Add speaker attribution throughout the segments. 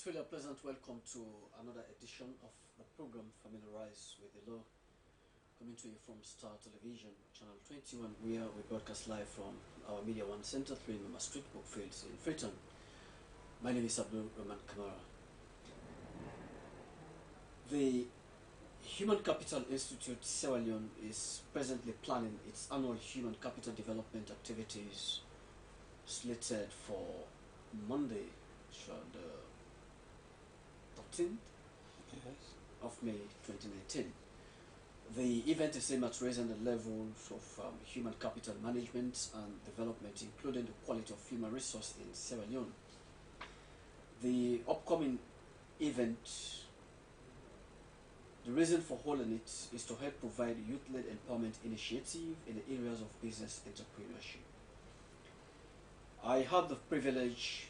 Speaker 1: It's really a pleasant welcome to another edition of the program Familiarize with the Law, coming to you from Star Television, Channel 21, where we broadcast live from our Media One Center, 3 Member Street, Brookfields in Freetown. My name is Abdul Rahman Kamara. The Human Capital Institute Sierra Leone is presently planning its annual Human Capital Development activities slated for Monday, the 13th of May 2019. The event is aimed at raising the levels of human capital management and development, including the quality of human resource in Sierra Leone. The upcoming event, the reason for holding it is to help provide a youth-led empowerment initiative in the areas of business entrepreneurship. I have the privilege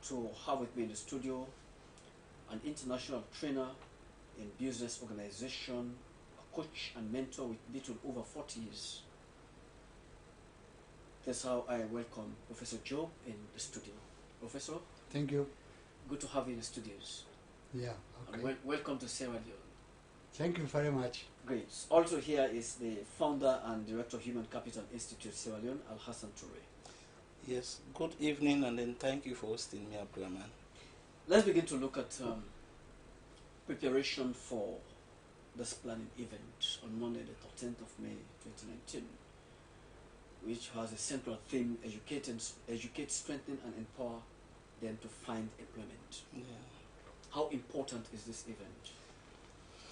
Speaker 1: to have with me in the studio an international trainer in business organization, a coach and mentor with little over 40 years. That's how I welcome Professor Job in the studio. Professor?
Speaker 2: Thank you.
Speaker 1: Good to have you in the studios.
Speaker 2: Yeah, okay.
Speaker 1: And welcome to Sierra Leone.
Speaker 2: Thank you very much.
Speaker 1: Great. Also here is the founder and director of Human Capital Institute Sierra Leone, Al-Hassan Toure.
Speaker 3: Yes, good evening, and then thank you for hosting me, Abdulrahman.
Speaker 1: Let's begin to look at preparation for this planning event on Monday, the 13th of May 2019, which has a central theme: educate, strengthen, and empower them to find employment.
Speaker 3: Yeah.
Speaker 1: How important is this event?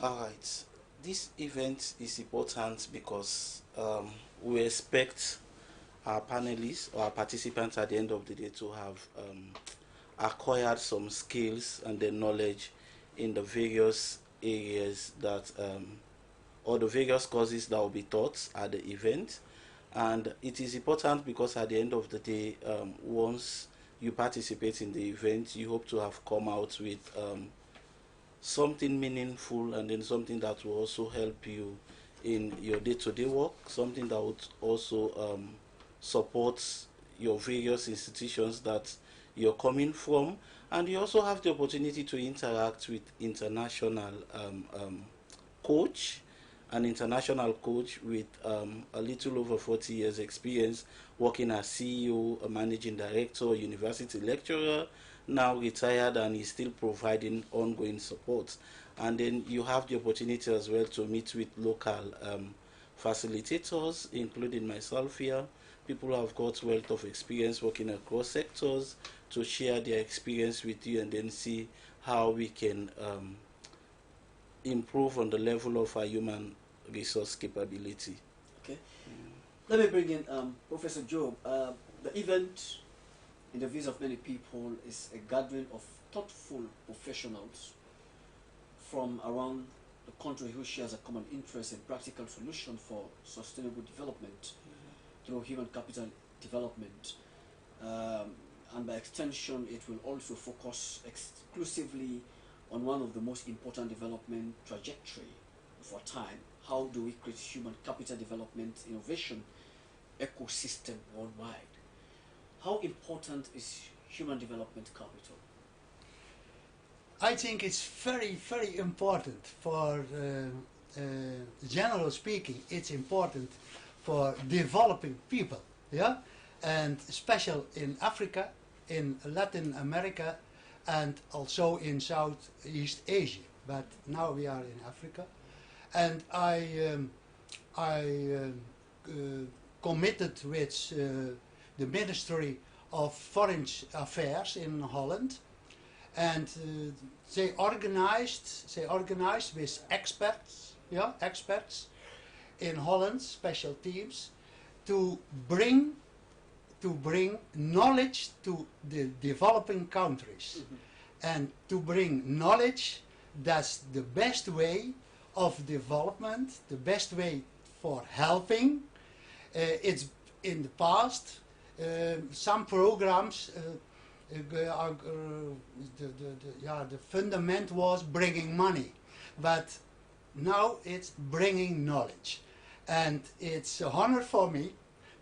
Speaker 3: All right. This event is important because we expect our panelists or our participants at the end of the day to have acquired some skills and the knowledge in the various areas that or the various courses that will be taught at the event. And it is important because at the end of the day, once you participate in the event, you hope to have come out with something meaningful, and then something that will also help you in your day-to-day work, something that would also support your various institutions that you're coming from, and you also have the opportunity to interact with international coach, an international coach with a little over 40 years experience working as CEO, a managing director, university lecturer, now retired, and is still providing ongoing support. And then you have the opportunity as well to meet with local facilitators, including myself here, people who have got wealth of experience working across sectors, to share their experience with you and then see how we can improve on the level of our human resource capability.
Speaker 1: Okay. Let me bring in Professor Job. The event, in the views of many people, is a gathering of thoughtful professionals from around the country who shares a common interest in practical solutions for sustainable development through human capital development. And by extension, it will also focus exclusively on one of the most important development trajectory of our time. How do we create human capital development innovation ecosystem worldwide? How important is human development capital?
Speaker 2: I think it's very, very important for, generally speaking, it's important for developing people, yeah? And especially in Africa, in Latin America, and also in Southeast Asia. But now we are in Africa. And I committed with the Ministry of Foreign Affairs in Holland, and they organized with experts, experts in Holland, special teams, to bring knowledge to the developing countries, and to bring knowledge that's the best way of development, the best way for helping. It's in the past, some programs, the fundament was bringing money, but now it's bringing knowledge. And it's an honor for me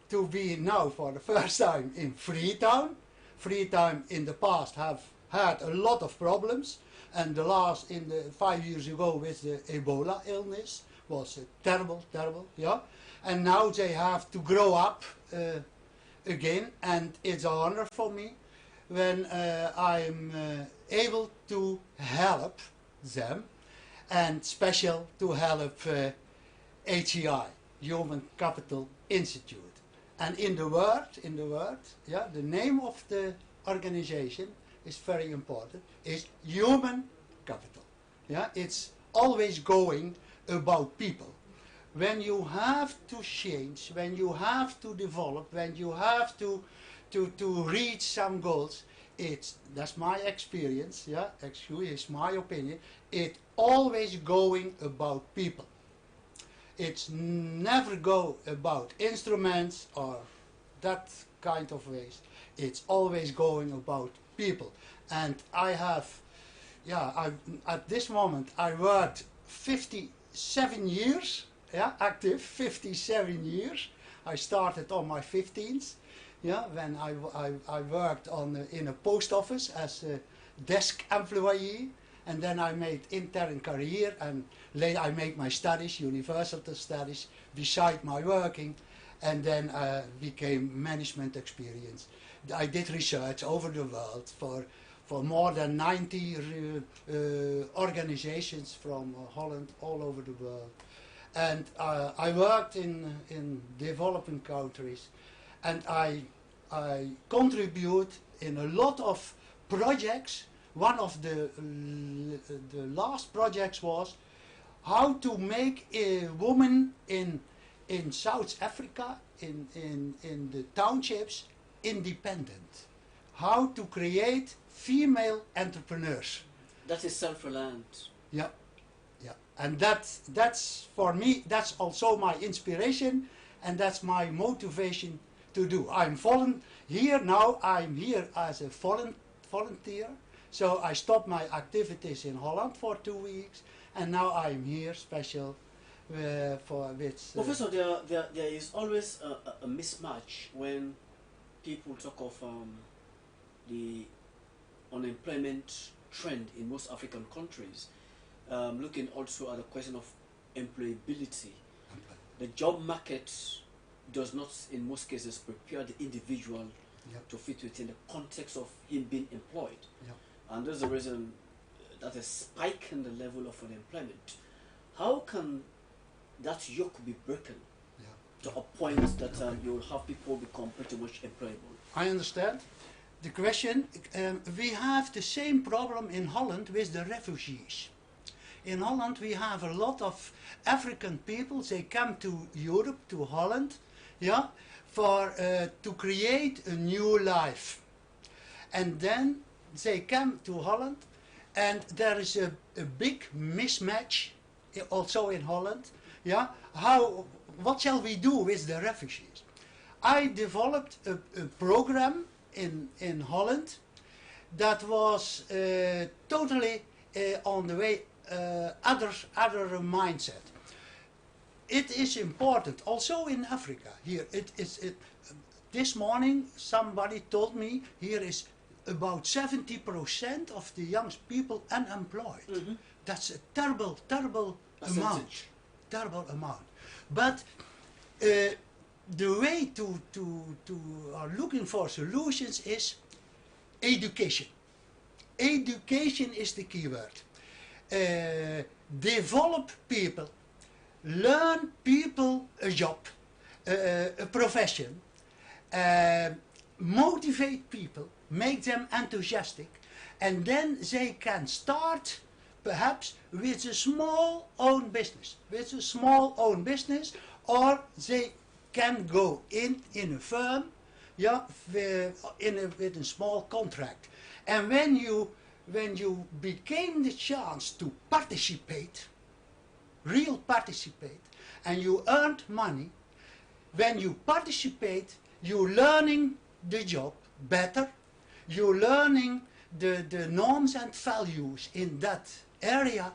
Speaker 2: to be now for the first time in Freetown. Freetown in the past have had a lot of problems, and the last, 5 years ago with the Ebola illness, was terrible, yeah. And now they have to grow up again, and it's an honor for me when I'm able to help them, and special to help HCI, Human Capital Institute. And in the word, yeah, the name of the organization is very important, is human capital. Yeah, it's always going about people. When you have to change, when you have to develop, when you have to reach some goals, that's my experience, yeah, actually it's my opinion, it's always going about people. It's never go about instruments or that kind of ways. It's always going about people. And I have, yeah, at this moment I worked 57 years, yeah, active 57 years. I started on my 15th, yeah, when I worked in a post office as a desk employee. And then I made intern career, and later I made my studies, university studies, beside my working, and then became management experience. I did research over the world for more than 90 organizations from Holland all over the world. And I worked in developing countries, and I contribute in a lot of projects. One of the last projects was how to make a woman in South Africa, in the townships, independent. How to create female entrepreneurs.
Speaker 1: That is self-reliant.
Speaker 2: Yeah, yeah, and that's for me. That's also my inspiration, and that's my motivation to do. I'm here now. I'm here as a volunteer. So I stopped my activities in Holland for 2 weeks, and now I'm here special for with.
Speaker 1: Professor, there is always a mismatch when people talk of the unemployment trend in most African countries. Looking also at the question of employability, the job market does not, in most cases, prepare the individual to fit within the context of him being employed.
Speaker 2: Yep.
Speaker 1: And there's a reason that a spike in the level of unemployment. How can that yoke be broken to a point that you'll have people become pretty much employable?
Speaker 2: I understand the question. We have the same problem in Holland with the refugees. In Holland we have a lot of African people. They come to Europe, to Holland, yeah, for to create a new life. And then they come to Holland, and there is a big mismatch also in Holland. Yeah, what shall we do with the refugees? I developed a program in Holland that was totally on the way other mindset. It is important also in Africa. Here this morning somebody told me here is about 70% of the young people unemployed. Mm-hmm. That's a terrible amount. Terrible amount. But the way to looking for solutions is education. Education is the key word. Develop people, learn people a job, a profession, motivate people, make them enthusiastic, and then they can start perhaps with a small own business, or they can go in a firm, yeah, with a small contract. And when you became the chance to participate, real participate, and you earned money, when you participate, you're learning the job better, you're learning the norms and values in that area,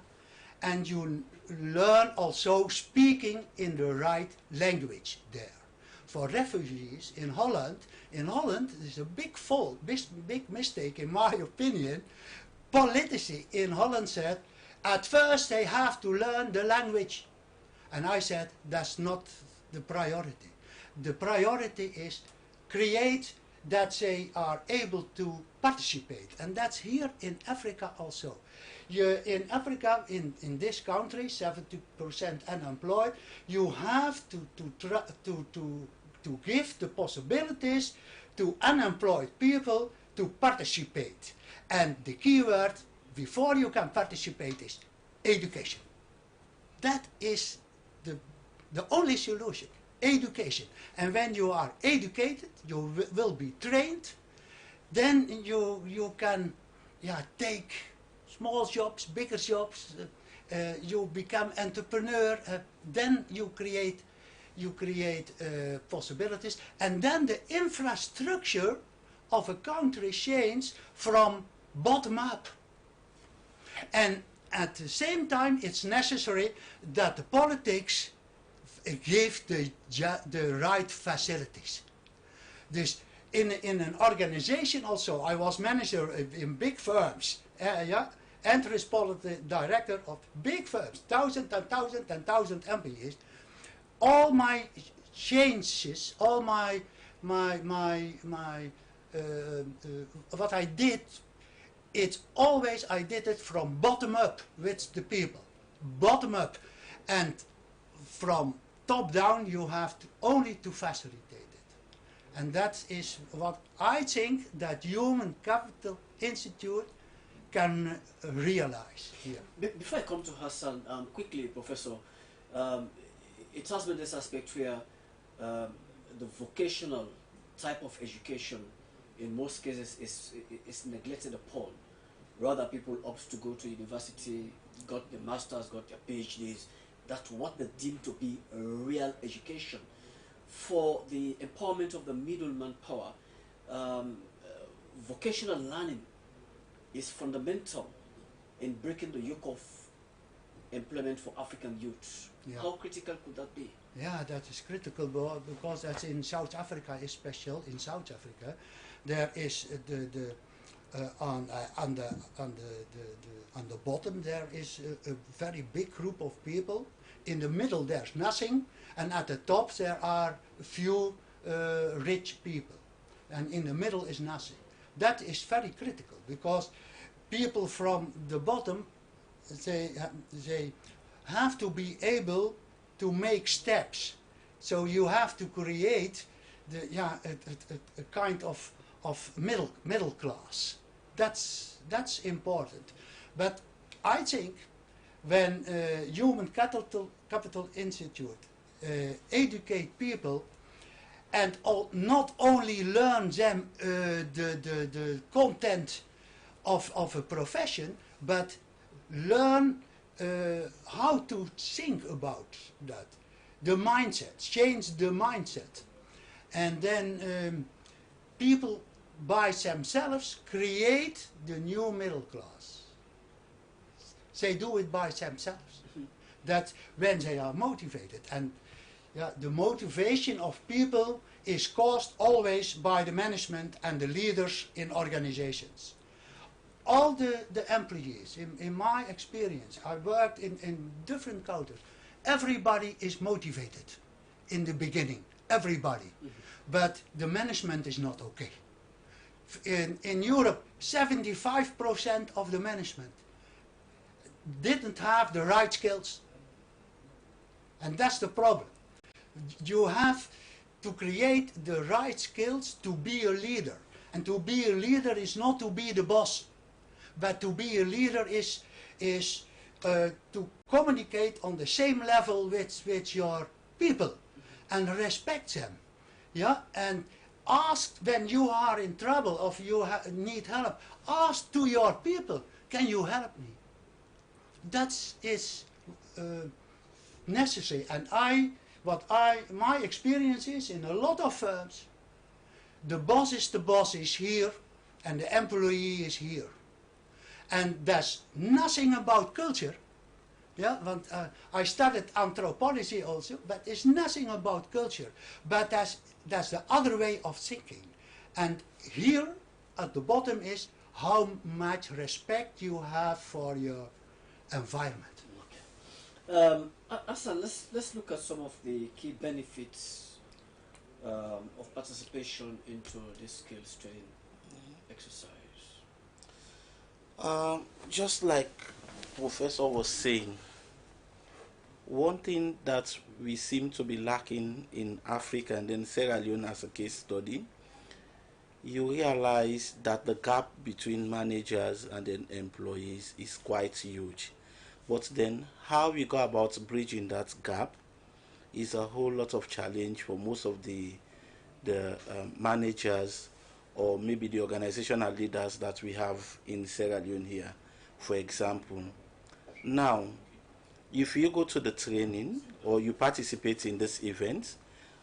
Speaker 2: and you learn also speaking in the right language there. for refugees in Holland. In Holland, there's a big fault, big mistake in my opinion. Politici in Holland said, at first they have to learn the language. And I said, that's not the priority. The priority is create that they are able to participate. And that's here in Africa also. In Africa, in this country, 70% unemployed, you have to give the possibilities to unemployed people to participate. And the key word before you can participate is education. That is the only solution, education. And when you are educated, you will be trained, then you can take small jobs, bigger jobs, you become entrepreneur, then you create possibilities, and then the infrastructure of a country changes from bottom up. And at the same time, it's necessary that the politics give the right facilities. Dus in an organization also, I was manager in big firms, and responsible director of big firms, 1,000 employees. All my changes, all my what I did, it's always I did it from bottom up with the people, bottom up, and from top down you have only to facilitate it, and that is what I think that Human Capital Institute can realize here.
Speaker 1: Before I come to Hassan, quickly, Professor, it has been this aspect where the vocational type of education in most cases is neglected upon. Rather, people opt to go to university, got the masters, got their PhDs. That's what they deem to be a real education. For the empowerment of the middleman power, vocational learning is fundamental in breaking the yoke of employment for African youth. Yeah. How critical could that be?
Speaker 2: Yeah, that is critical because that's in South Africa, especially in South Africa, there is on the bottom there is a very big group of people. In the middle there's nothing, and at the top there are a few rich people, and in the middle is nothing. That is very critical because people from the bottom, they have to be able to make steps. So you have to create a kind of middle class. That's important. But I think when Human Capital Institute educate people and not only learn them the content of a profession, but learn how to think about that, the mindset, change the mindset, and then people by themselves create the new middle class. They do it by themselves. That when they are motivated, and the motivation of people is caused always by the management and the leaders in organizations. All the employees, in my experience, I worked in different countries, everybody is motivated in the beginning, everybody. But the management is not okay. In Europe, 75% of the management didn't have the right skills. And that's the problem. You have to create the right skills to be a leader. And to be a leader is not to be the boss. But to be a leader is to communicate on the same level with your people and respect them. Yeah, and ask when you are in trouble or if you need help. Ask to your people, can you help me? That is necessary. And my experience is in a lot of firms, the boss is here and the employee is here. And there's nothing about culture. Yeah, want I studied anthropology also, but it's nothing about culture. But that's the other way of thinking. And here at the bottom is how much respect you have for your environment.
Speaker 1: Hassan, let's look at some of the key benefits of participation into this skills training exercise.
Speaker 3: Just like Professor was saying, one thing that we seem to be lacking in Africa and then Sierra Leone as a case study, you realize that the gap between managers and then employees is quite huge. But then how we go about bridging that gap is a whole lot of challenge for most of the managers or maybe the organizational leaders that we have in Sierra Leone here, for example. Now, if you go to the training or you participate in this event,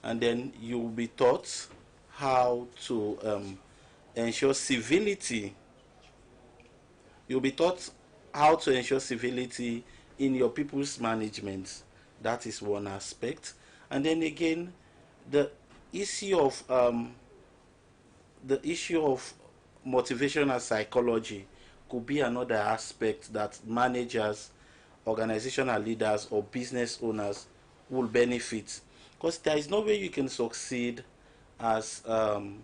Speaker 3: and then you will be taught how to ensure civility. You'll be taught how to ensure civility in your people's management. That is one aspect. And then again, the issue of motivational psychology could be another aspect that managers, organizational leaders, or business owners will benefit. Because there is no way you can succeed as an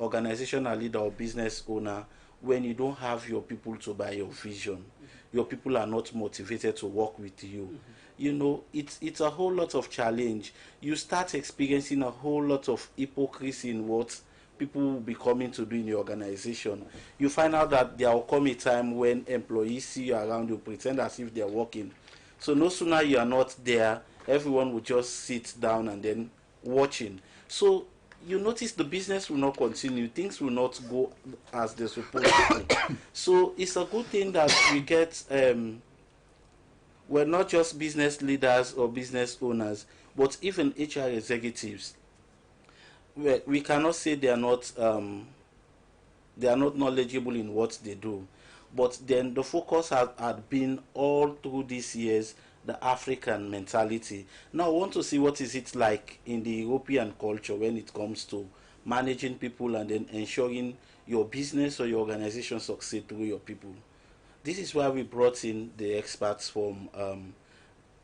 Speaker 3: organizational leader or business owner when you don't have your people to buy your vision. Your people are not motivated to work with you. You know, it's a whole lot of challenge. You start experiencing a whole lot of hypocrisy in what people will be coming to do in your organization. You find out that there will come a time when employees see you around, you pretend as if they're working. So no sooner you are not there, everyone will just sit down and then watching. So you notice the business will not continue, things will not go as they're supposed to. So it's a good thing that we get, we're not just business leaders or business owners, but even HR executives. We cannot say they are not knowledgeable in what they do, but then the focus had been all through these years the African mentality. Now I want to see what is it like in the European culture when it comes to managing people and then ensuring your business or your organization succeed through your people. This is why we brought in the experts from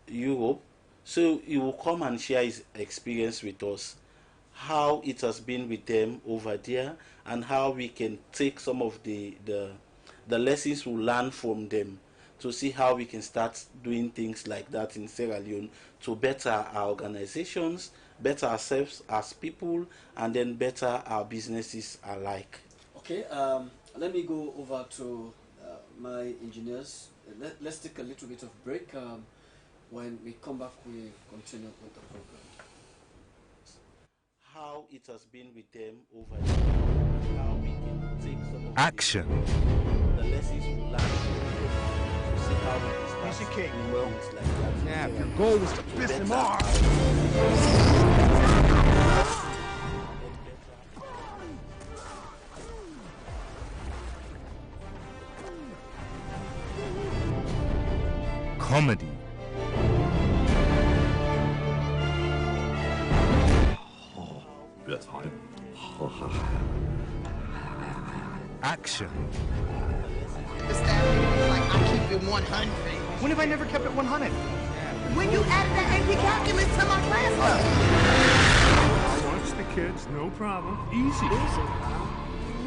Speaker 3: Europe, so he will come and share his experience with us, how it has been with them over there, and how we can take some of the lessons we learn from them to see how we can start doing things like that in Sierra Leone to better our organizations, better ourselves as people, and then better our businesses alike.
Speaker 1: Okay, let me go over to my engineers. Let's take a little bit of break. When we come back, we continue with the program.
Speaker 3: How it has been with them over there, how we can take some of
Speaker 4: Action.
Speaker 3: The lessons we learned to see how we can start
Speaker 4: Piece of cake,
Speaker 3: doing
Speaker 4: Will.
Speaker 3: things like that.
Speaker 4: Yeah, if your goal was to piss him off. Comedy. Action.
Speaker 5: Like I keep it 100.
Speaker 4: When have I never kept it 100?
Speaker 5: When you added that AP calculus to my class
Speaker 6: Watch the kids, no problem. Easy.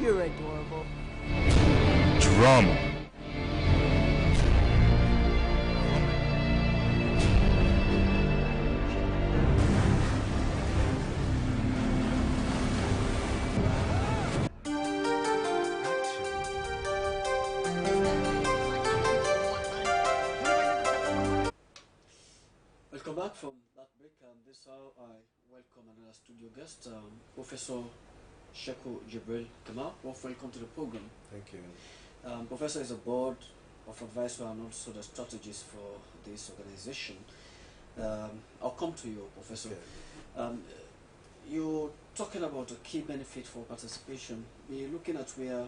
Speaker 5: You're adorable.
Speaker 4: Drama.
Speaker 1: Welcome back from that break. This is how I welcome another studio guest, Professor Sheku Jibril Kamal. Welcome to the program.
Speaker 7: Thank you.
Speaker 1: Professor is a board of advisor and also the strategist for this organization. I'll come to you, Professor.
Speaker 7: Okay.
Speaker 1: You're talking about a key benefit for participation. We're looking at where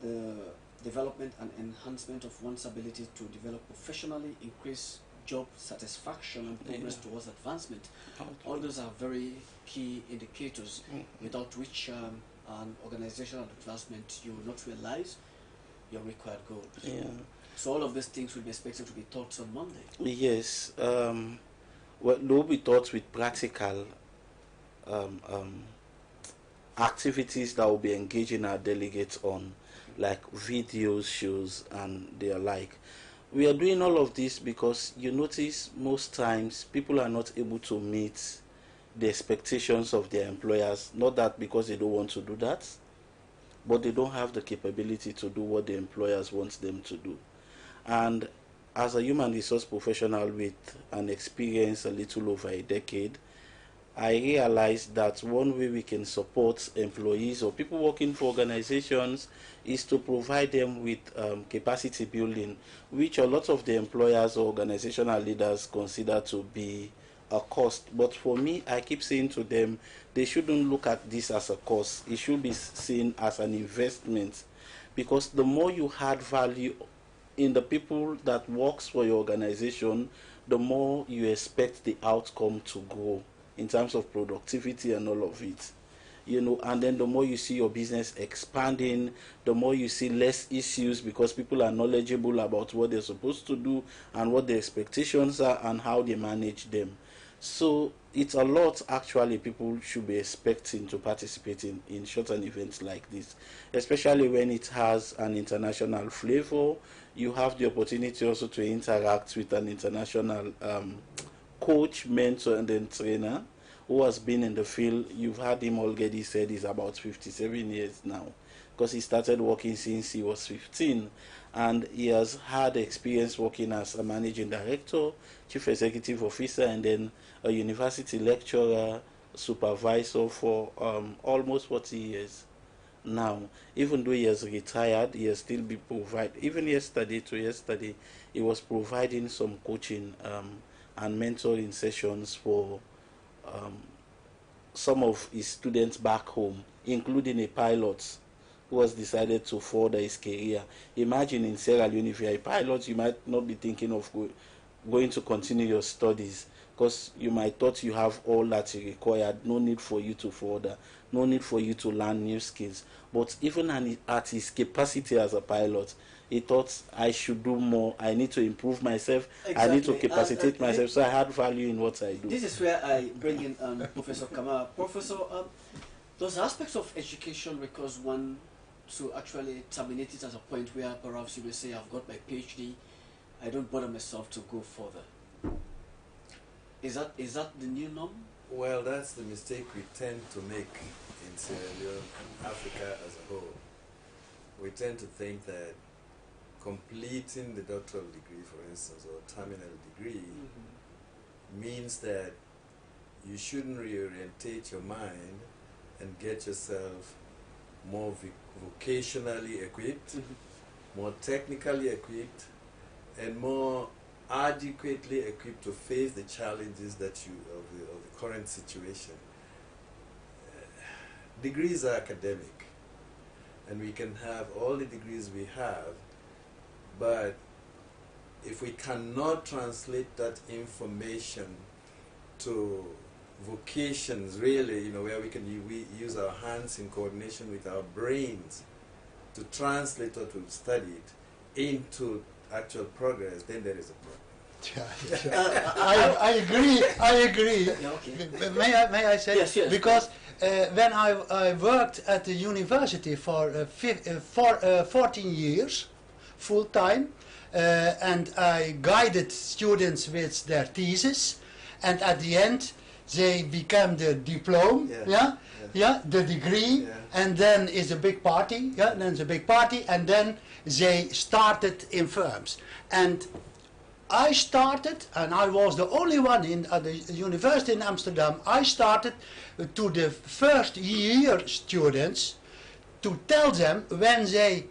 Speaker 1: the development and enhancement of one's ability to develop professionally, increase job satisfaction and progress towards advancement. All those are very key indicators without which an organizational advancement you will not realize your required goals.
Speaker 3: Yeah.
Speaker 1: So all of these things will be expected to be taught on Monday.
Speaker 3: Yes. Well, they'll be taught with practical activities that will be engaging our delegates on, like videos, shows, and their like. We are doing all of this because you notice most times people are not able to meet the expectations of their employers. Not that because they don't want to do that, but they don't have the capability to do what the employers want them to do. And as a human resource professional with an experience a little over a decade, I realized that one way we can support employees or people working for organizations is to provide them with capacity building, which a lot of the employers or organizational leaders consider to be a cost. But for me, I keep saying to them, they shouldn't look at this as a cost. It should be seen as an investment, because the more you add value in the people that works for your organization, the more you expect the outcome to grow in terms of productivity and all of it, you know. And then the more you see your business expanding, the more you see less issues, because people are knowledgeable about what they're supposed to do and what the expectations are and how they manage them. So it's a lot actually people should be expecting to participate in short-term events like this, especially when it has an international flavor. You have the opportunity also to interact with an international coach, mentor, and then trainer who has been in the field. You've had him already said he's about 57 years now, because he started working since he was 15, and he has had experience working as a managing director, chief executive officer, and then a university lecturer, supervisor for almost 40 years now. Even though he has retired, he has still been providing. Even yesterday, he was providing some coaching and mentoring sessions for some of his students back home, including a pilot who has decided to further his career. Imagine in Sierra Leone, if you're a pilot, you might not be thinking of going to continue your studies, because you might thought you have all that you required, no need for you to further, no need for you to learn new skills. But even at his capacity as a pilot, he thought, I should do more, I need to improve myself, exactly. I need to capacitate myself, so I had value in what I do.
Speaker 1: This is where I bring in Professor Kamara. Professor, those aspects of education requires one to actually terminate it at a point where perhaps you will say, I've got my PhD, I don't bother myself to go further. Is that the new norm?
Speaker 7: Well, that's the mistake we tend to make in Sierra Leone and Africa as a whole. We tend to think that completing the doctoral degree, for instance, or terminal degree, means that you shouldn't reorientate your mind and get yourself more vocationally equipped, more technically equipped, and more adequately equipped to face the challenges that of the current situation. Degrees are academic, and we can have all the degrees we have, but if we cannot translate that information to vocations, really, you know, where we use our hands in coordination with our brains to translate what we've studied into actual progress, then there is a problem.
Speaker 2: I agree.
Speaker 1: Yeah, okay.
Speaker 2: May I say?
Speaker 1: Yes.
Speaker 2: Because when I worked at the university for 14 years, full time, and I guided students with their thesis, and at the end they become the diploma, the degree, and then is a big party, and then they started in firms. And I started, and I was the only one at the university in Amsterdam, I started to the first year students to tell them when they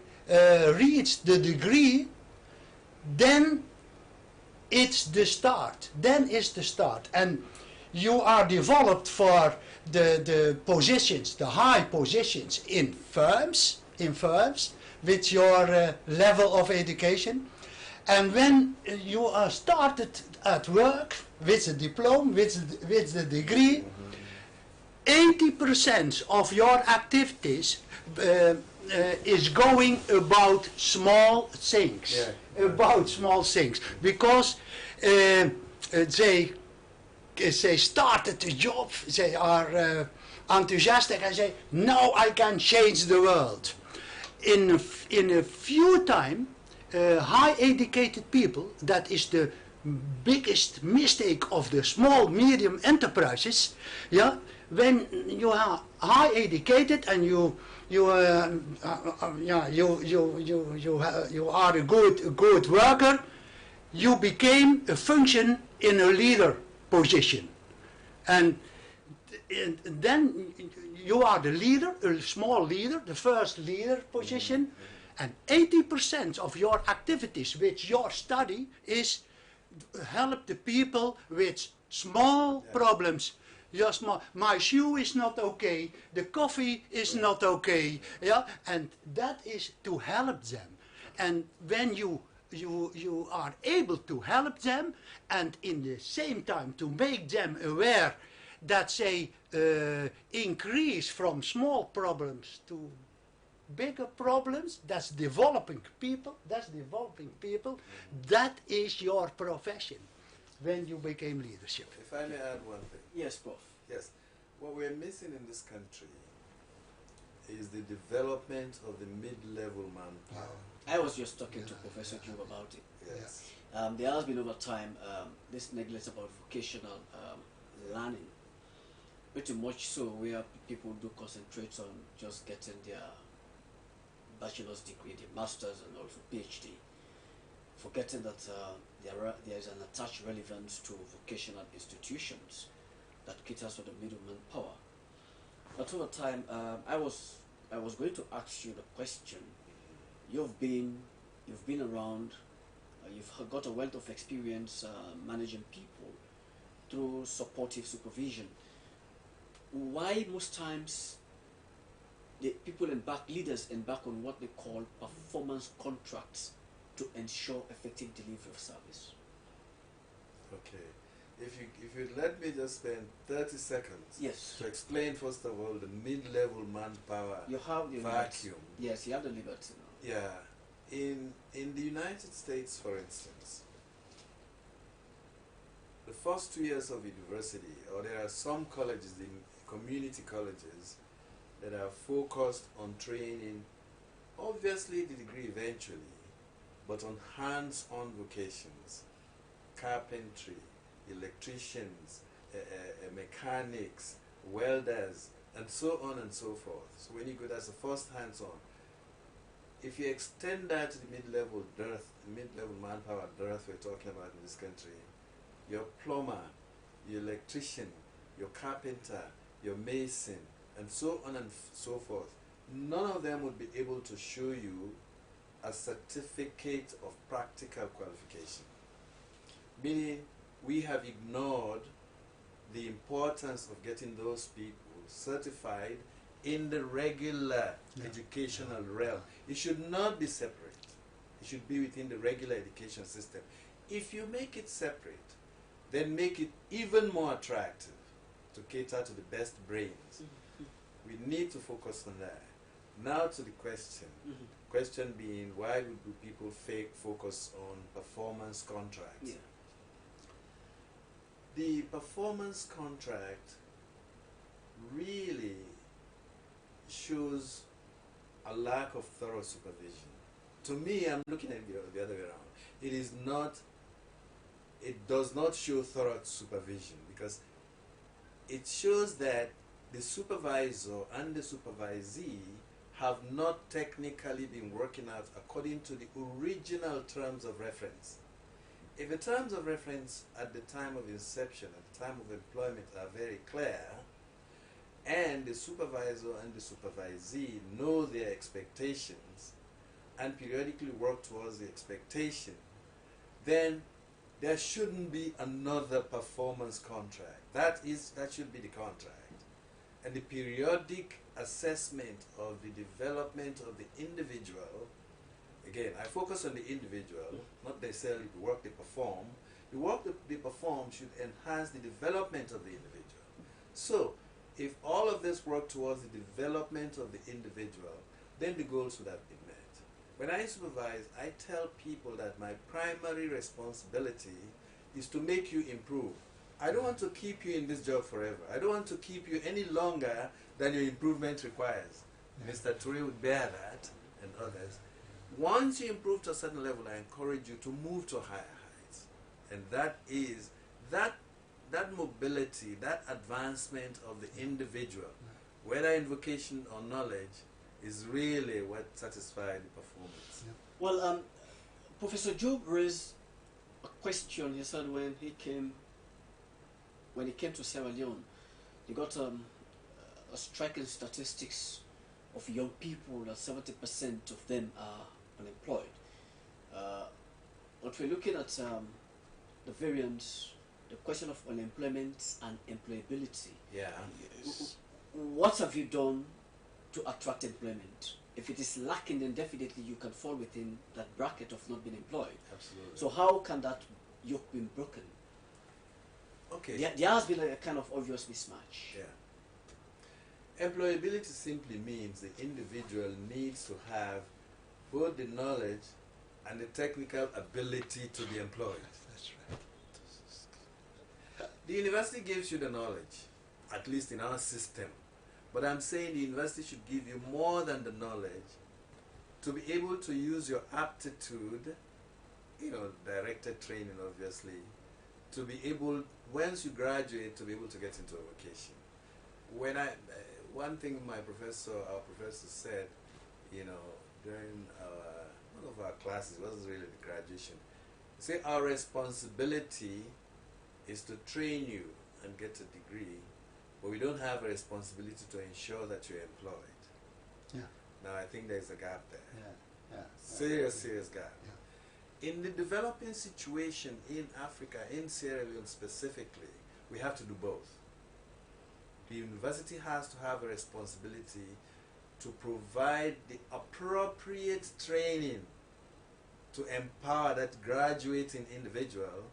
Speaker 2: reach the degree, then it's the start. Then is the start. And you are developed for the positions, the high positions in firms, with your level of education. And when you are started at work with a diploma, with the degree, 80% of your activities is going about small things.
Speaker 7: Yeah.
Speaker 2: About small things. Because they started a job, they are enthusiastic and say, now I can change the world. In a few time, high educated people, that is the biggest mistake of the small medium enterprises, yeah, when you are high educated and you are a good worker, you became a function in a leader position, and then you are the leader, a small leader, the first leader position, and 80% of your activities with your study is help the people with small problems. Just my shoe is not okay, the coffee is not okay, yeah, and that is to help them. And when you are able to help them, and in the same time to make them aware that they increase from small problems to bigger problems, that's developing people, that is your profession when you became leadership.
Speaker 7: If I may add one thing.
Speaker 1: Yes, Prof.
Speaker 7: Yes. What we're missing in this country is the development of the mid-level manpower.
Speaker 1: I was just talking to Professor Jube about it.
Speaker 7: Yes.
Speaker 1: There has been over time this neglect about vocational learning, pretty much so, where people do concentrate on just getting their bachelor's degree, their master's, and also PhD, forgetting that there is an attached relevance to vocational institutions that caters for the middleman power. But over time, I was going to ask you the question. You've been around. You've got a wealth of experience managing people through supportive supervision. Why most times the leaders embark on what they call performance contracts to ensure effective delivery of service?
Speaker 7: Okay. If you'd let me just spend 30 seconds
Speaker 1: Yes.
Speaker 7: to explain first of all the mid-level manpower
Speaker 1: You have the
Speaker 7: vacuum.
Speaker 1: Yes, you have the liberty now.
Speaker 7: Yeah. In the United States, for instance, the first 2 years of university, or there are some colleges, in community colleges, that are focused on training, obviously the degree eventually, but on hands-on vocations, carpentry, electricians, mechanics, welders, and so on and so forth. So when you go, that's the first hands-on. If you extend that to the mid-level manpower dearth we're talking about in this country, your plumber, your electrician, your carpenter, your mason, and so on and so forth, none of them would be able to show you a certificate of practical qualification. Meaning, we have ignored the importance of getting those people certified in the regular educational realm. It should not be separate. It should be within the regular education system. If you make it separate, then make it even more attractive to cater to the best brains. We need to focus on that. Now to the question. Question being, why would people focus on performance contracts?
Speaker 1: Yeah.
Speaker 7: The performance contract really shows a lack of thorough supervision. To me, I'm looking at it the other way around. It does not show thorough supervision, because it shows that the supervisor and the supervisee have not technically been working out according to the original terms of reference. If the terms of reference at the time of inception, at the time of employment, are very clear, and the supervisor and the supervisee know their expectations and periodically work towards the expectation, then there shouldn't be another performance contract. That should be the contract. and the periodic assessment of the development of the individual. Again, I focus on the individual, not necessarily the work they perform. The work that they perform should enhance the development of the individual. So, if all of this work towards the development of the individual, then the goals would have been met. When I supervise, I tell people that my primary responsibility is to make you improve. I don't want to keep you in this job forever. I don't want to keep you any longer than your improvement requires. Mr. Toure would bear that, and others. Once you improve to a certain level, I encourage you to move to higher heights. And that is, that mobility, that advancement of the individual, whether in vocation or knowledge, is really what satisfies the performance.
Speaker 1: Well, Professor Job raised a question. He said when he came to Sierra Leone, he got a striking statistics of young people that 70% of them are unemployed. But we're looking at the variance, the question of unemployment and employability.
Speaker 7: Yeah.
Speaker 1: What have you done to attract employment? If it is lacking, then definitely you can fall within that bracket of not being employed.
Speaker 7: Absolutely.
Speaker 1: So how can that yoke be broken?
Speaker 7: Okay.
Speaker 1: There has been a kind of obvious mismatch.
Speaker 7: Yeah. Employability simply means the individual needs to have both the knowledge and the technical ability to be employed.
Speaker 2: That's right.
Speaker 7: The university gives you the knowledge, at least in our system. But I'm saying the university should give you more than the knowledge to be able to use your aptitude, directed training obviously, to be able, once you graduate, to be able to get into a vocation. One thing our professor said, during one of our classes, it wasn't really the graduation, he said our responsibility is to train you and get a degree, but we don't have a responsibility to ensure that you're employed.
Speaker 2: Yeah.
Speaker 7: Now I think there's a gap there.
Speaker 2: Yeah.
Speaker 7: Serious gap.
Speaker 2: Yeah.
Speaker 7: In the developing situation in Africa, in Sierra Leone specifically, we have to do both. The university has to have a responsibility to provide the appropriate training to empower that graduating individual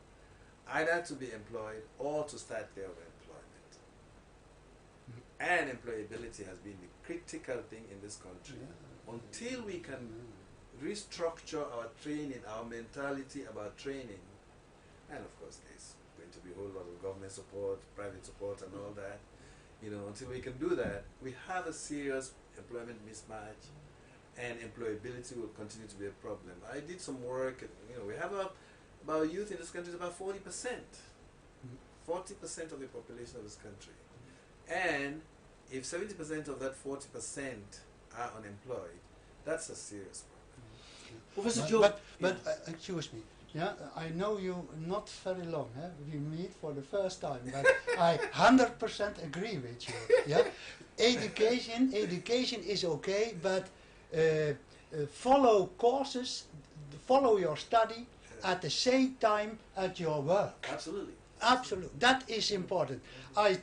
Speaker 7: either to be employed or to start their employment. And employability has been the critical thing in this country. Until we can restructure our training, our mentality about training, and of course there's going to be a whole lot of government support, private support and all that, until we can do that, we have a serious employment mismatch, and employability will continue to be a problem. I did some work, we have about youth in this country is about 40%. 40% of the population of this country. And if 70% of that 40% are unemployed, that's a serious problem.
Speaker 1: Professor Job,
Speaker 2: but excuse me. Yeah, I know you not very long. We meet for the first time, but I 100% agree with you. Yeah, education is okay, but follow courses, follow your study at the same time at your work.
Speaker 7: Absolutely.
Speaker 2: Absolutely, that is important. I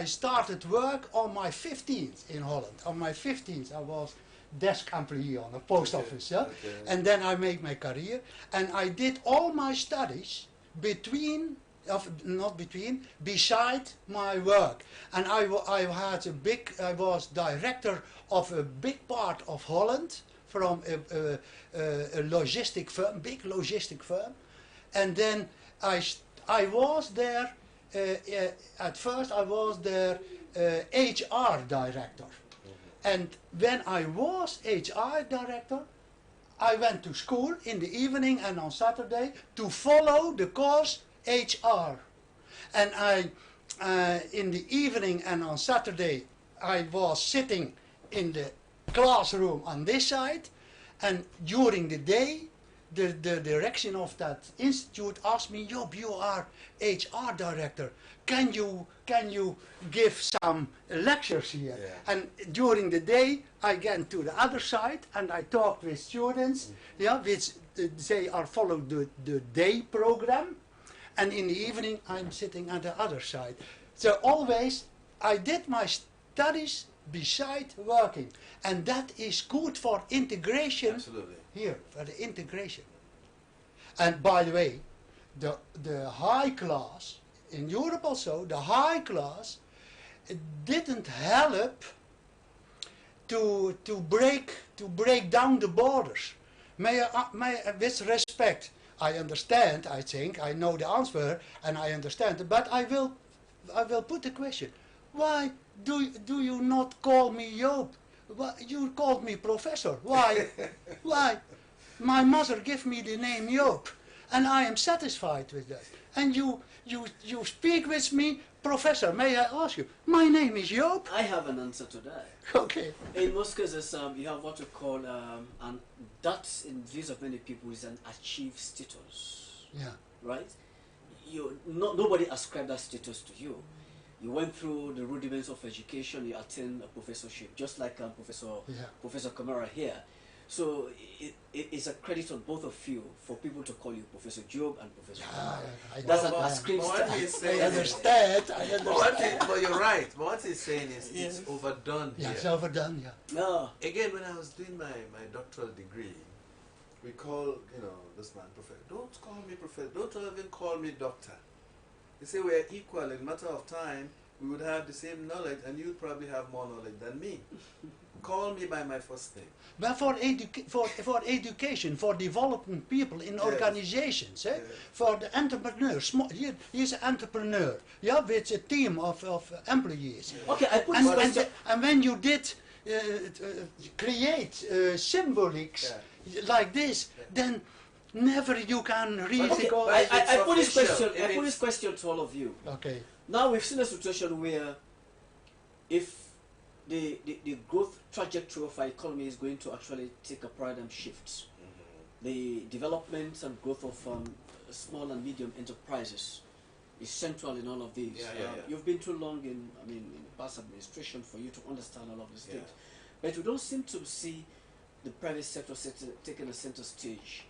Speaker 2: started work on my 15th in Holland. On my 15th, I was desk employee on a post office, yeah.
Speaker 7: Okay.
Speaker 2: And then I made my career, and I did all my studies beside my work. And I was director of a big part of Holland from a logistic firm, big logistic firm, and then I was there. At first, I was their HR director. And when I was HR director, I went to school in the evening and on Saturday to follow the course HR. And in the evening and on Saturday, I was sitting in the classroom on this side, and during the day, the direction of that institute asked me, Job, you are HR director. Can you give some lectures here?
Speaker 7: Yeah.
Speaker 2: And during the day, I get to the other side and I talked with students, which they are following the day program. And in the evening, I'm sitting on the other side. So always, I did my That is beside working. And that is good for integration.
Speaker 7: Absolutely.
Speaker 2: Here, for the integration. And by the way, the high class, in Europe also, the high class didn't help to break down the borders. With respect, I understand, I think, I know the answer, and I understand, but I will put the question. Why do you not call me Joop? Why, you called me professor. Why? Why? My mother gave me the name Joop, and I am satisfied with that. And you speak with me, professor. May I ask you? My name is Joop.
Speaker 1: I have an answer to that.
Speaker 2: Okay.
Speaker 1: In most cases, you have what we call, and that in views of many people is an achieved status.
Speaker 2: Yeah.
Speaker 1: Right? Nobody ascribed that status to you. You went through the rudiments of education, you attained a professorship, just like Professor Kamara here. So it's a credit on both of you for people to call you Professor Job and Professor Kamara. That's a screen
Speaker 2: I understand.
Speaker 7: But you're right. But what he's saying is it's overdone
Speaker 2: Yeah,
Speaker 7: here.
Speaker 2: it's overdone, yeah.
Speaker 1: No.
Speaker 7: Again, when I was doing my doctoral degree, we call, this man professor. Don't call me professor. Don't even call me doctor. They say we're equal. In a matter of time, we would have the same knowledge, and you'd probably have more knowledge than me. Call me by my first name.
Speaker 2: But for education, for developing people in organizations, for the entrepreneurs, he's an entrepreneur, with a team of employees.
Speaker 1: Okay, I put
Speaker 2: and when you did create symbolics like this, then never you can really go.
Speaker 1: I put this question to all of you.
Speaker 2: Okay.
Speaker 1: Now we've seen a situation where if the growth trajectory of our economy is going to actually take a paradigm shift. The development and growth of small and medium enterprises is central in all of these. You've been too long in past administration for you to understand all of these things. But we don't seem to see the private sector taking a center stage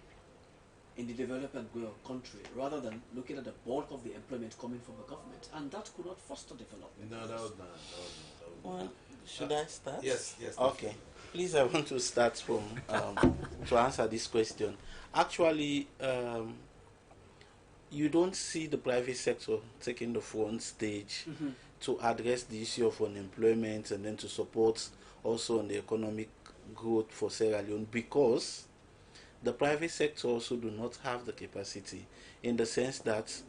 Speaker 1: in the developed and growing country, rather than looking at the bulk of the employment coming from the government, and that could not foster development.
Speaker 7: No, that would not.
Speaker 3: Well, should I start?
Speaker 7: Yes.
Speaker 3: Okay. Please, I want to start from to answer this question. Actually, you don't see the private sector taking the front stage to address the issue of unemployment and then to support also on the economic growth for Sierra Leone, because the private sector also do not have the capacity, in the sense that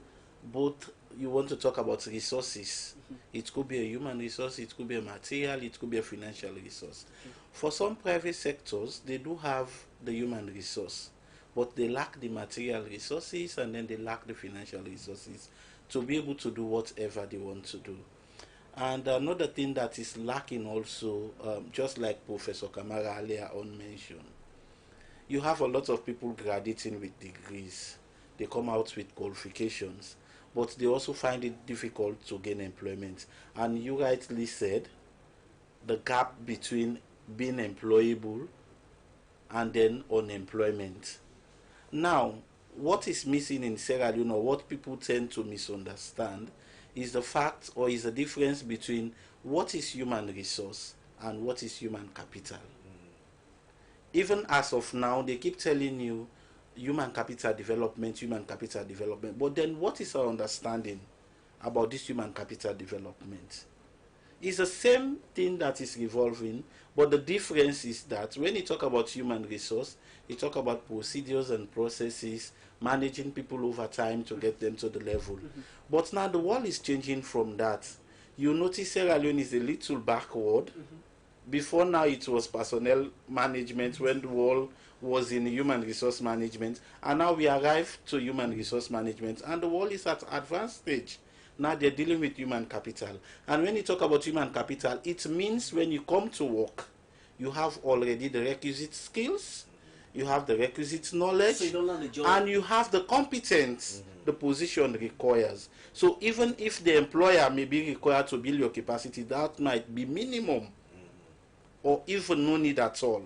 Speaker 3: both, you want to talk about resources, it could be a human resource, it could be a material, it could be a financial resource. For some private sectors, they do have the human resource, but they lack the material resources, and then they lack the financial resources to be able to do whatever they want to do. And another thing that is lacking also, just like Professor Kamara earlier on mentioned, you have a lot of people graduating with degrees. They come out with qualifications, but they also find it difficult to gain employment. And you rightly said, the gap between being employable and then unemployment. Now, what is missing in Sierra Leone, or what people tend to misunderstand, is the fact, or is the difference between what is human resource and what is human capital. Even as of now, they keep telling you human capital development, but then what is our understanding about this human capital development? It's the same thing that is evolving, but the difference is that when you talk about human resource, you talk about procedures and processes, managing people over time to get them to the level. But now the world is changing from that. You notice Sierra Leone is a little backward. Before now it was personnel management, when the world was in human resource management, and now we arrive to human resource management, and the world is at advanced stage. Now they're dealing with human capital. And when you talk about human capital, it means when you come to work, you have already the requisite skills, you have the requisite knowledge,
Speaker 1: So you don't learn the job.
Speaker 3: and you have the competence the position requires. So even if the employer may be required to build your capacity, that might be minimum, or even no need at all.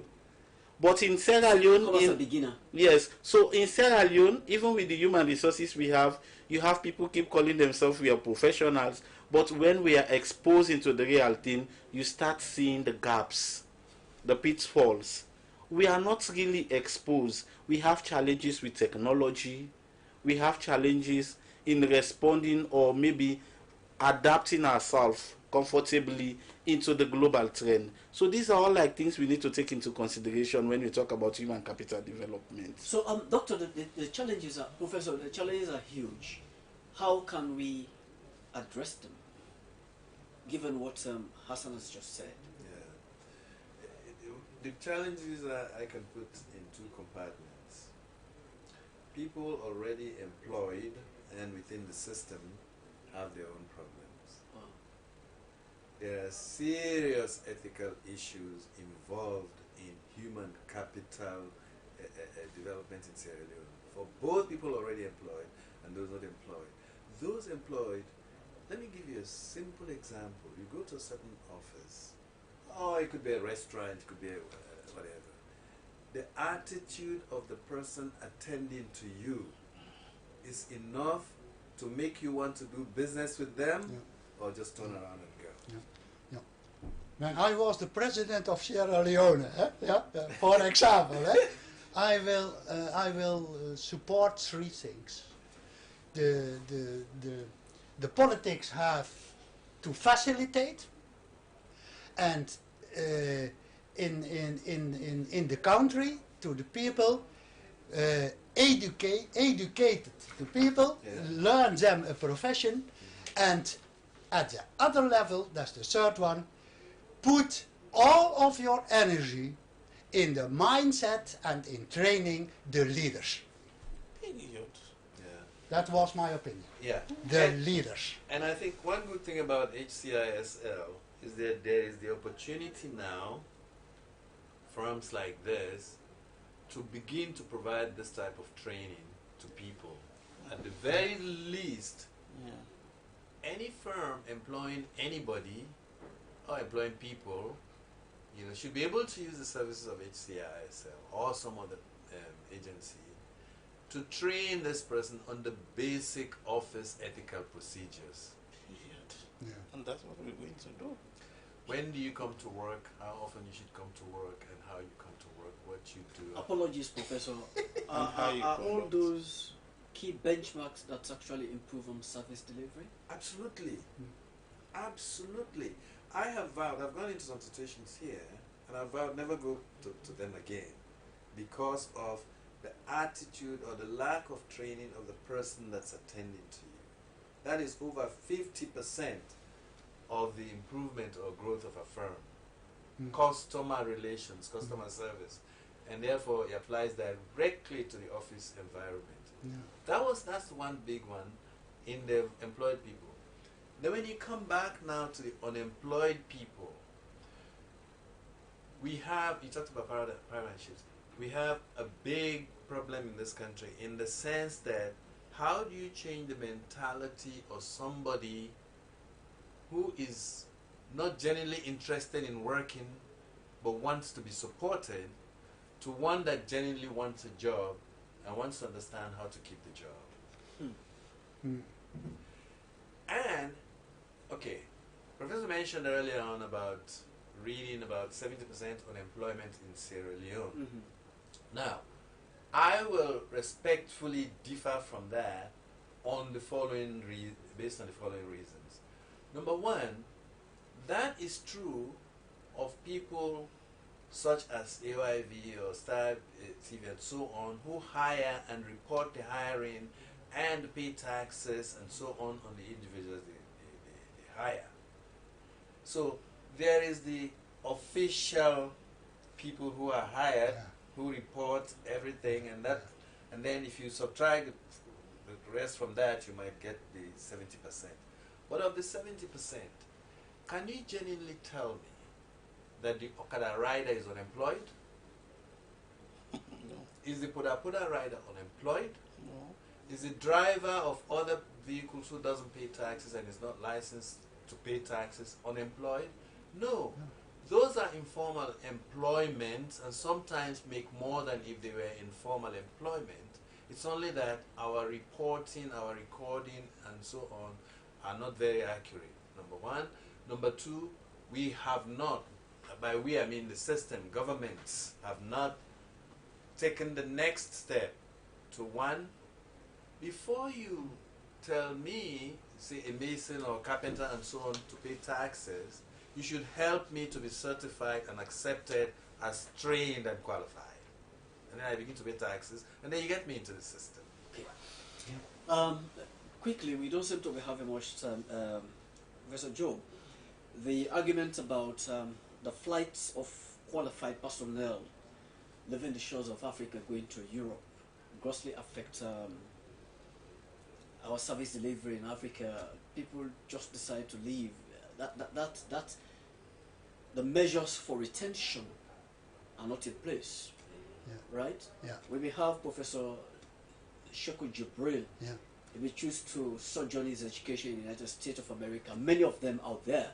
Speaker 3: But in Sierra Leone,
Speaker 1: Come as a beginner.
Speaker 3: yes, so in Sierra Leone, even with the human resources we have, you have people keep calling themselves we are professionals, But when we are exposed into the real thing, you start seeing the gaps, the pitfalls. We are not really exposed. We have challenges with technology. We have challenges in responding or maybe adapting ourselves comfortably into the global trend. So these are all like things we need to take into consideration when we talk about human capital development.
Speaker 1: So, Doctor, the challenges are, Professor, the challenges are huge. How can we address them, given what Hassan has just said?
Speaker 7: Yeah. The challenges I can put in two compartments. People already employed and within the system have their own problems.
Speaker 1: Oh.
Speaker 7: There are serious ethical issues involved in human capital development in Sierra Leone for both people already employed and those not employed. Those employed, let me give you a simple example. You go to a certain office, it could be a restaurant, it could be whatever. The attitude of the person attending to you is enough to make you want to do business with them, or just turn around and go.
Speaker 2: When I was the president of Sierra Leone, for example, I will support three things. The politics have to facilitate, and in the country to the people, educate the people, learn them a profession, and at the other level, that's the third one, put all of your energy in the mindset and in training the leaders.
Speaker 3: Idiot.
Speaker 7: Yeah.
Speaker 2: That was my opinion.
Speaker 7: Yeah.
Speaker 2: The leaders.
Speaker 7: And I think one good thing about HCISL is that there is the opportunity now, firms like this, to begin to provide this type of training to people. At the very least, any firm employing anybody or employing people, should be able to use the services of HCISL or some other agency to train this person on the basic office ethical procedures.
Speaker 2: Yeah.
Speaker 3: And that's what we're going to do.
Speaker 7: When do you come to work, how often you should come to work, and how you come to work, what you do.
Speaker 1: Apologies, Professor.
Speaker 3: how you
Speaker 1: Are all
Speaker 3: conduct.
Speaker 1: those key benchmarks that actually improve on service delivery?
Speaker 7: Absolutely. Absolutely. I have vowed, I've gone into some situations here, and I've vowed never go to them again because of the attitude or the lack of training of the person that's attending to you. That is over 50% of the improvement or growth of a firm. Customer relations, customer service, and therefore it applies directly to the office environment. That's one big one in the employed people. Then when you come back now to the unemployed people, we have, you talked about paradigm shifts, we have a big problem in this country in the sense that how do you change the mentality of somebody who is not genuinely interested in working but wants to be supported to one that genuinely wants a job and wants to understand how to keep the job. And, okay, Professor mentioned earlier on about reading about 70% unemployment in Sierra Leone. Now, I will respectfully differ from that on the following based on the following reasons. Number one, that is true of people such as AYV or Star TV and so on, who hire and report the hiring and pay taxes and so on the individuals they hire. So there is the official people who are hired, who report everything, and that, and then if you subtract the rest from that, you might get the 70%. But of the 70%, can you genuinely tell me that the Okada rider is unemployed?
Speaker 3: No.
Speaker 7: Is the Poda rider unemployed?
Speaker 3: No.
Speaker 7: Is the driver of other vehicles who doesn't pay taxes and is not licensed to pay taxes unemployed? No. Those are informal employment and sometimes make more than if they were informal employment. It's only that our reporting, our recording and so on are not very accurate. number one. Number two, we have not, by we I mean the system, governments have not taken the next step to one, before you tell me, say a mason or carpenter and so on, to pay taxes, you should help me to be certified and accepted as trained and qualified. And then I begin to pay taxes, and then you get me into the system.
Speaker 1: Okay. Quickly, we don't seem to be having much time. Professor Joe, the argument about the flights of qualified personnel leaving the shores of Africa going to Europe grossly affect our service delivery in Africa. People just decide to leave. That the measures for retention are not in place.
Speaker 2: Yeah.
Speaker 1: Right?
Speaker 2: Yeah.
Speaker 1: When we have Professor Sheku Jibril,
Speaker 2: Yeah.
Speaker 1: if we choose to sojourn his education in the United States of America, many of them out there,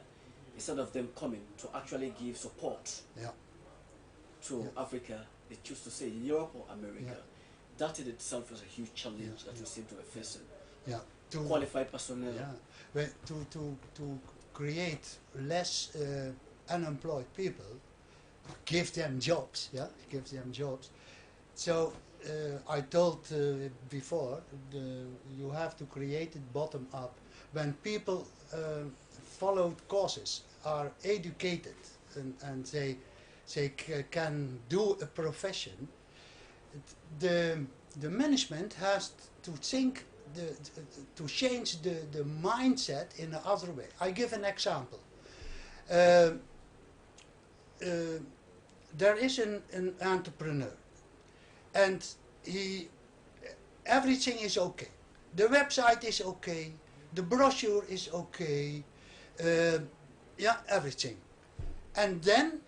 Speaker 1: instead of them coming to actually give support
Speaker 2: Yeah.
Speaker 1: to
Speaker 2: Yeah.
Speaker 1: Africa, they choose to stay in Europe or America.
Speaker 2: Yeah.
Speaker 1: That in itself is a huge challenge
Speaker 2: Yeah.
Speaker 1: that we seem to be facing.
Speaker 2: Yeah.
Speaker 1: Qualified personnel.
Speaker 2: Yeah. Well, to create less unemployed people, give them jobs. Yeah. Give them jobs. So I told before, you have to create it bottom up. When people followed courses, are educated, and they can do a profession, the management has to think, to change the mindset in another way. I give an example. There is an entrepreneur, and everything is okay. The website is okay, the brochure is okay, yeah, everything. And then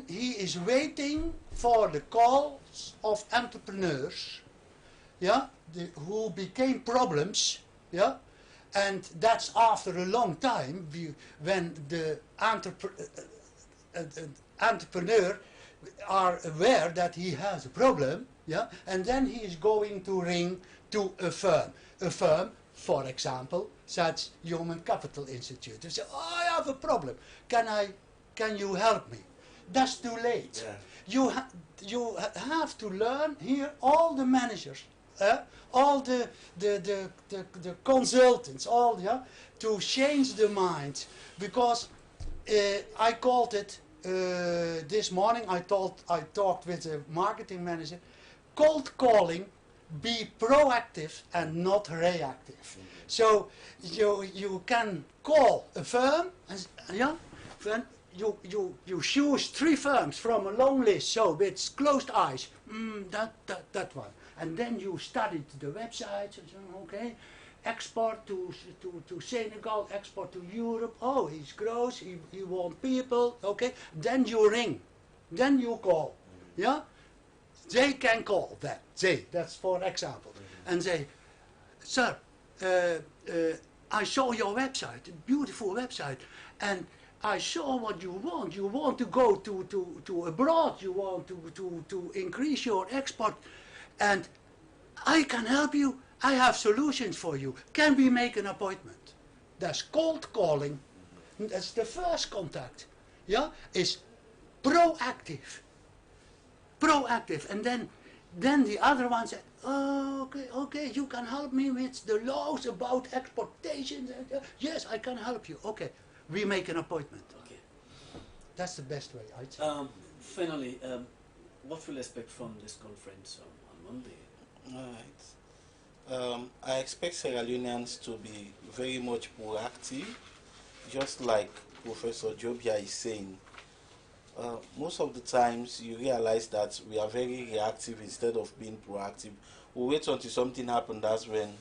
Speaker 2: he is waiting for the calls of entrepreneurs, yeah, who became problems, yeah, and that's after a long time when the entrepreneur are aware that he has a problem, yeah, and then he is going to ring to a firm, for example, such Human Capital Institute, and say, oh, I have a problem, can you help me? That's too late.
Speaker 7: Yeah.
Speaker 2: You have to learn here, all the managers, all the consultants, all, yeah, to change the mind, because I called it this morning. I talked with the marketing manager. Cold calling, be proactive and not reactive. So you can call a firm, and yeah, then you choose 3 firms from a long list, so with closed eyes, that one, and then you studied the websites and so, okay, export to Senegal, export to Europe. Oh, he's gross, he wants people, okay. Then you ring, then you call, yeah. They can call that. That's for example, and say, sir, I saw your website, a beautiful website, and I saw what you want. You want to go to abroad. You want to increase your export, and I can help you. I have solutions for you. Can we make an appointment? That's cold calling. That's the first contact. Yeah, it's proactive. Proactive, and then the other one said, oh, okay, you can help me with the laws about exportations. Yes, I can help you. Okay, we make an appointment.
Speaker 1: Okay.
Speaker 2: That's the best way, I'd say.
Speaker 1: Finally, what will you expect from this conference on Monday?
Speaker 3: Right. I expect Sierra Leoneans to be very much proactive, just like Professor Jobia is saying. Most of the times you realize that we are very reactive instead of being proactive. We wait until something happens, that's when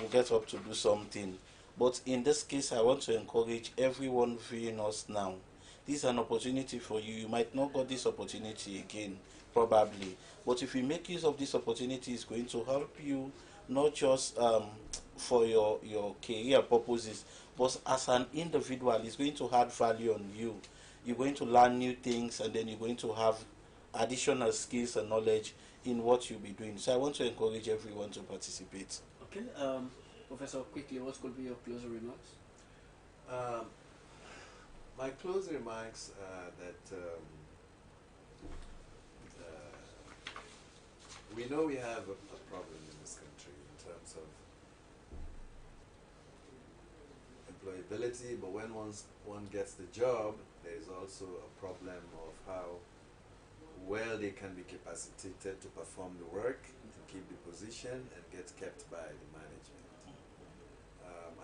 Speaker 3: we get up to do something. But in this case, I want to encourage everyone viewing us now. This is an opportunity for you. You might not get this opportunity again, probably. But if you make use of this opportunity, it's going to help you, not just for your career purposes, but as an individual, it's going to add value on you. You're going to learn new things, and then you're going to have additional skills and knowledge in what you'll be doing. So I want to encourage everyone to participate.
Speaker 1: Okay, Professor, quickly, what could be your closing remarks?
Speaker 7: My closing remarks are that we know we have a problem in this country in terms of employability, but when one gets the job, there is also a problem of how well they can be capacitated to perform the work, to keep the position, and get kept by the management.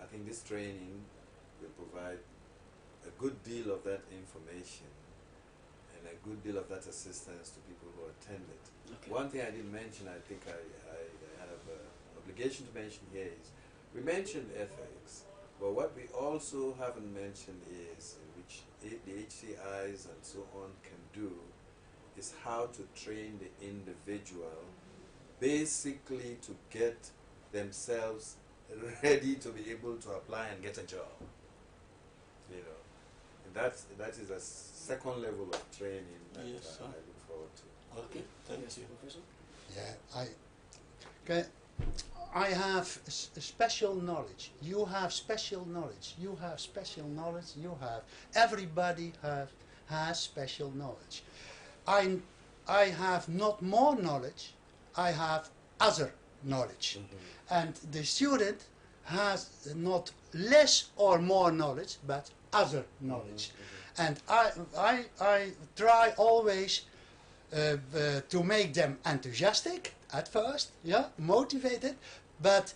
Speaker 7: I think this training will provide a good deal of that information and a good deal of that assistance to people who attend it.
Speaker 1: Okay.
Speaker 7: One thing I didn't mention, I think I have an obligation to mention here is, we mentioned ethics, but what we also haven't mentioned is, which the HCIs and so on can do, is how to train the individual basically to get themselves ready to be able to apply and get a job. You know, and that is a second level of training that
Speaker 3: Yes,
Speaker 7: I look forward to.
Speaker 3: Okay, thank
Speaker 1: Yes,
Speaker 3: you.
Speaker 1: Professor?
Speaker 2: Yeah, I have special knowledge. You have special knowledge. You have special knowledge. You have. Everybody has special knowledge. I have not more knowledge. I have other knowledge. And the student has not less or more knowledge, but other knowledge. And I try always to make them enthusiastic at first, yeah, motivated, but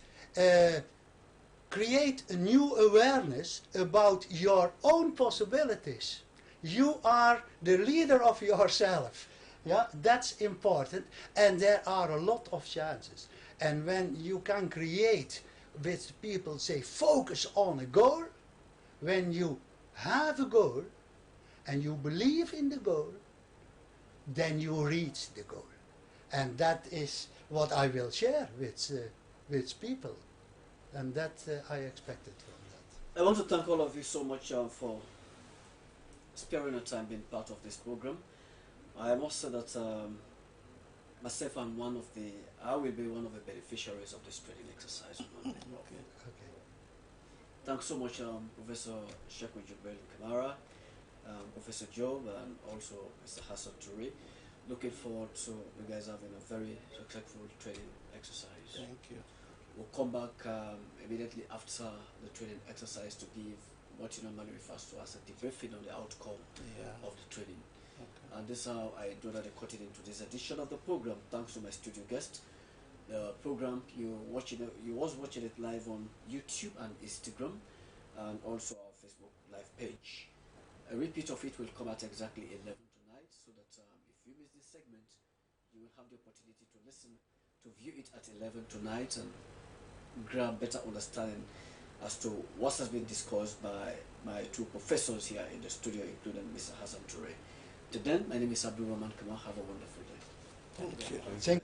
Speaker 2: create a new awareness about your own possibilities. You are the leader of yourself. Yeah, that's important, and there are a lot of chances. And when you can create with people, say, focus on a goal, when you have a goal and you believe in the goal, then you reach the goal. And that is what I will share with people. And that I expected from that.
Speaker 1: I want to thank all of you so much for sparing your time being part of this program. I must say that myself and I will be one of the beneficiaries of this training exercise on Monday.
Speaker 2: Okay.
Speaker 1: Thanks so much, Professor Sheku Jibril Kamara, Professor Job, and also Mr. Hassan Toure. Looking forward to you guys having a very successful training exercise.
Speaker 3: Thank you.
Speaker 1: We'll come back immediately after the training exercise to give what you normally refers to as a debriefing on the outcome of the training.
Speaker 3: Okay.
Speaker 1: And this is how I do that recording into this edition of the program. Thanks to my studio guest. The program you was watching it live on YouTube and Instagram, and also our Facebook live page. A repeat of it will come at exactly 11 tonight, so that if you miss this segment, you will have the opportunity to listen, to view it at 11 tonight, and grab better understanding as to what has been discussed by my two professors here in the studio, including Mr. Hassan Toure. Till then, my name is Abdul Rahman Kamal. Have a wonderful day.
Speaker 3: Thank you.
Speaker 2: Thank